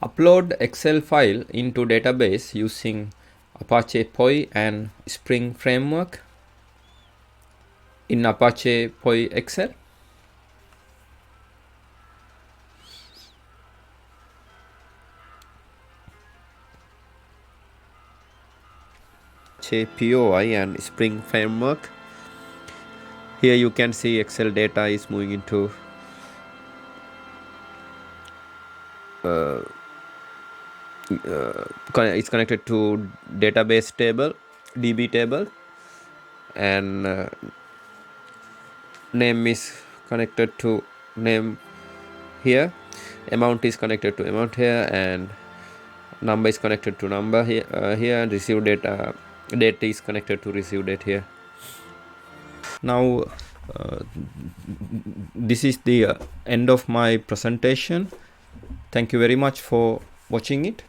Upload Excel file into database using Apache POI and Spring framework in Apache POI Excel. POI and Spring framework. Here you can see Excel data is moving into it's connected to database table, DB table, and name is connected to name here, amount is connected to amount here, and number is connected to number here, and receive data, date is connected to receive date here. Now this is the end of my presentation. Thank you very much for watching it.